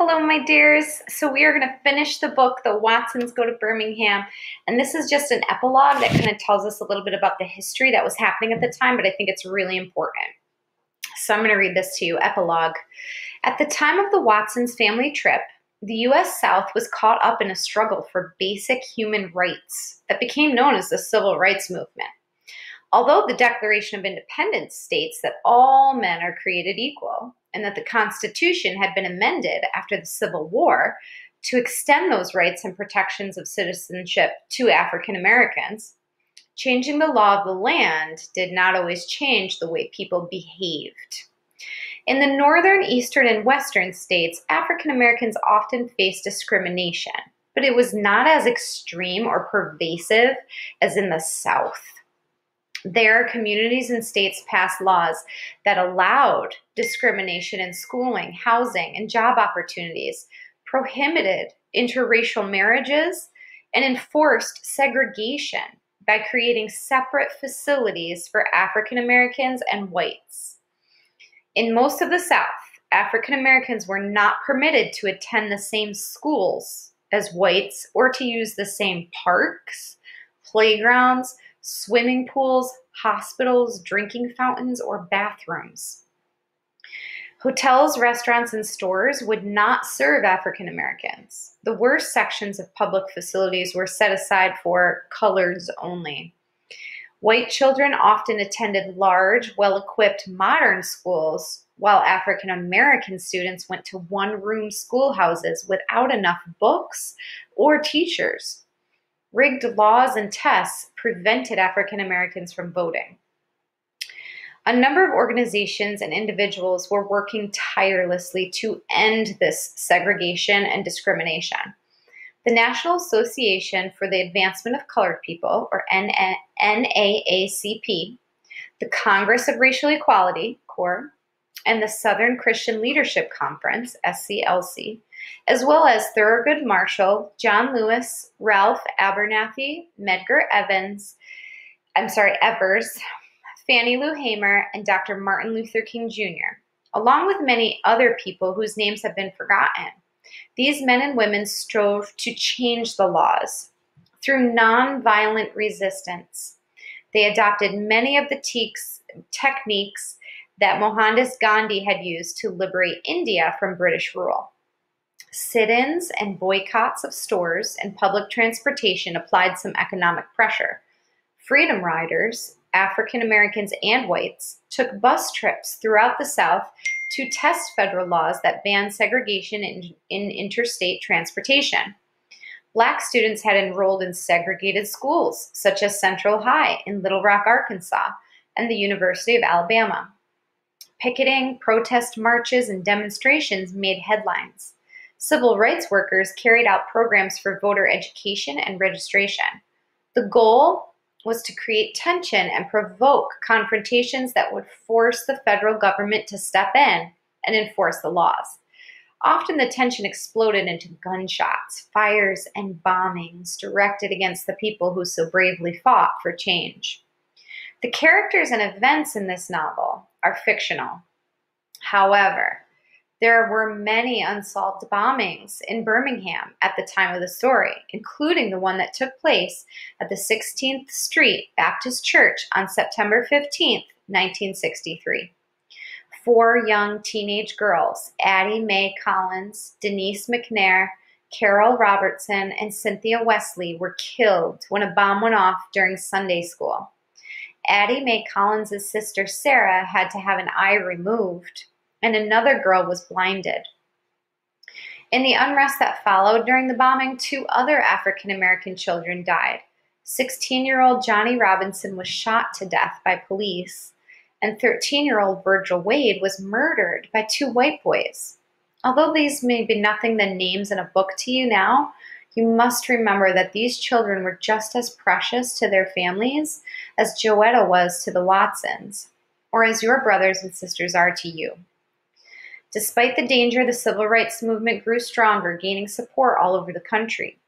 Hello, my dears. So we are going to finish the book, The Watsons Go to Birmingham. And this is just an epilogue that kind of tells us a little bit about the history that was happening at the time, but I think it's really important. So I'm going to read this to you. Epilogue. At the time of the Watsons family trip, the U.S. South was caught up in a struggle for basic human rights that became known as the Civil Rights Movement. Although the Declaration of Independence states that all men are created equal and that the Constitution had been amended after the Civil War to extend those rights and protections of citizenship to African Americans, changing the law of the land did not always change the way people behaved. In the northern, eastern, and western states, African Americans often faced discrimination, but it was not as extreme or pervasive as in the South. There, communities and states passed laws that allowed discrimination in schooling, housing, and job opportunities, prohibited interracial marriages, and enforced segregation by creating separate facilities for African Americans and whites. In most of the South, African Americans were not permitted to attend the same schools as whites or to use the same parks, playgrounds, swimming pools, hospitals, drinking fountains, or bathrooms. Hotels, restaurants, and stores would not serve African Americans. The worst sections of public facilities were set aside for coloreds only. White children often attended large, well-equipped modern schools, while African American students went to one-room schoolhouses without enough books or teachers. Rigged laws and tests prevented African Americans from voting. A number of organizations and individuals were working tirelessly to end this segregation and discrimination. The National Association for the Advancement of Colored People, or NAACP, the Congress of Racial Equality, CORE, and the Southern Christian Leadership Conference, SCLC, as well as Thurgood Marshall, John Lewis, Ralph Abernathy, Medgar Evers, Fannie Lou Hamer, and Dr. Martin Luther King Jr., along with many other people whose names have been forgotten. These men and women strove to change the laws through nonviolent resistance. They adopted many of the techniques that Mohandas Gandhi had used to liberate India from British rule. Sit-ins and boycotts of stores and public transportation applied some economic pressure. Freedom riders, African Americans and whites, took bus trips throughout the South to test federal laws that banned segregation in interstate transportation. Black students had enrolled in segregated schools, such as Central High in Little Rock, Arkansas, and the University of Alabama. Picketing, protest marches, and demonstrations made headlines. Civil rights workers carried out programs for voter education and registration. The goal was to create tension and provoke confrontations that would force the federal government to step in and enforce the laws. Often the tension exploded into gunshots, fires, and bombings directed against the people who so bravely fought for change. The characters and events in this novel are fictional. However, there were many unsolved bombings in Birmingham at the time of the story, including the one that took place at the 16th Street Baptist Church on September 15, 1963. 4 young teenage girls, Addie Mae Collins, Denise McNair, Carol Robertson, and Cynthia Wesley, were killed when a bomb went off during Sunday school. Addie Mae Collins' sister Sarah had to have an eye removed, and another girl was blinded. In the unrest that followed during the bombing, 2 other African American children died. 16-year-old Johnny Robinson was shot to death by police, and 13-year-old Virgil Wade was murdered by 2 white boys. Although these may be nothing than names in a book to you now, you must remember that these children were just as precious to their families as Joetta was to the Watsons, or as your brothers and sisters are to you. Despite the danger, the civil rights movement grew stronger, gaining support all over the country.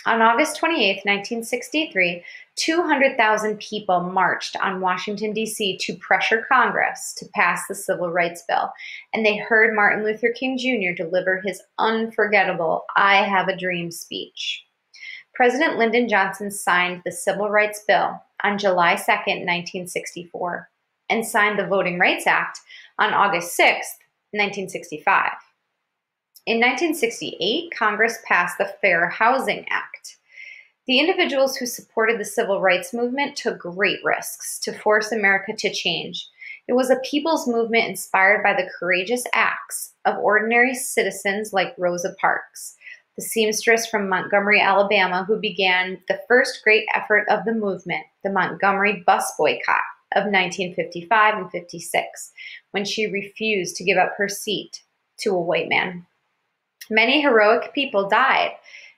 On August 28, 1963, 200,000 people marched on Washington, D.C. to pressure Congress to pass the Civil Rights Bill, and they heard Martin Luther King Jr. deliver his unforgettable "I Have a Dream" speech. President Lyndon Johnson signed the Civil Rights Bill on July 2, 1964, and signed the Voting Rights Act on August 6, 1965. In 1968, Congress passed the Fair Housing Act. The individuals who supported the civil rights movement took great risks to force America to change. It was a people's movement inspired by the courageous acts of ordinary citizens like Rosa Parks, the seamstress from Montgomery, Alabama, who began the first great effort of the movement, the Montgomery bus boycott of 1955 and 56, when she refused to give up her seat to a white man. Many heroic people died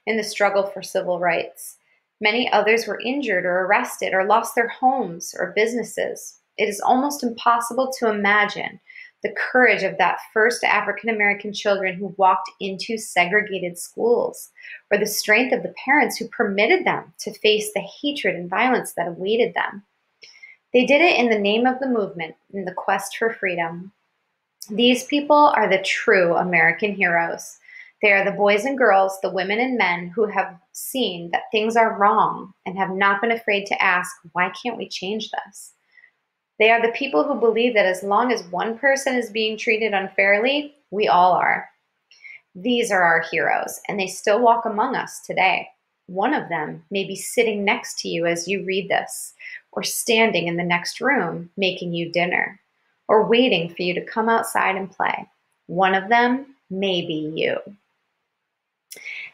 in the struggle for civil rights. Many others were injured or arrested or lost their homes or businesses. It is almost impossible to imagine the courage of that first African American children who walked into segregated schools, or the strength of the parents who permitted them to face the hatred and violence that awaited them. They did it in the name of the movement, in the quest for freedom. These people are the true American heroes. They are the boys and girls, the women and men who have seen that things are wrong and have not been afraid to ask, why can't we change this? They are the people who believe that as long as one person is being treated unfairly, we all are. These are our heroes, and they still walk among us today. One of them may be sitting next to you as you read this, or standing in the next room making you dinner, or waiting for you to come outside and play. One of them may be you.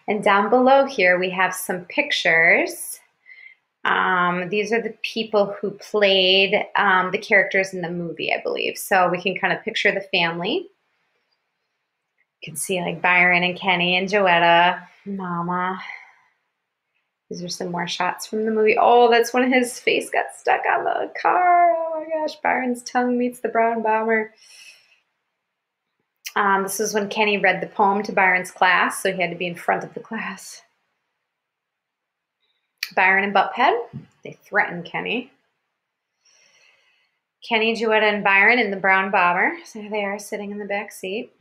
And down below here, we have some pictures. These are the people who played the characters in the movie, I believe. So we can kind of picture the family. You can see like Byron and Kenny and Joetta, Mama. These are some more shots from the movie. Oh, that's when his face got stuck on the car. Oh my gosh, Byron's tongue meets the brown bomber. This is when Kenny read the poem to Byron's class, so he had to be in front of the class. Byron and Butthead, they threaten Kenny. Kenny, Joetta, and Byron in the brown bomber. So there they are sitting in the back seat.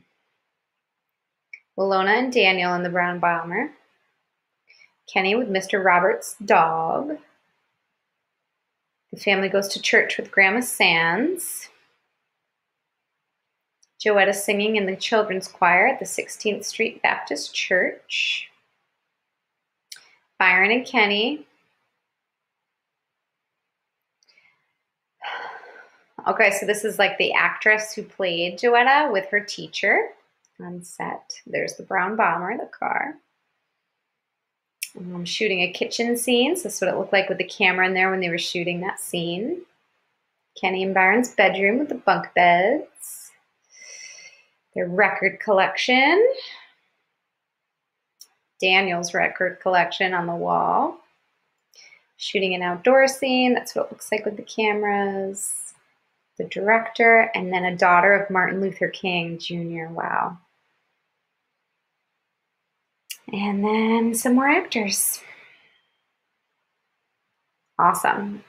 Willona and Daniel in the brown bomber. Kenny with Mr. Roberts' dog. The family goes to church with Grandma Sands. Joetta singing in the children's choir at the 16th Street Baptist Church. Byron and Kenny. Okay, so this is like the actress who played Joetta with her teacher on set. There's the brown bomber, the car. Shooting a kitchen scene. So this is what it looked like with the camera in there when they were shooting that scene. Kenny and Byron's bedroom with the bunk beds. Their record collection. Daniel's record collection on the wall. Shooting an outdoor scene. That's what it looks like with the cameras. The director, and then a daughter of Martin Luther King Jr. Wow. And then some more actors. Awesome.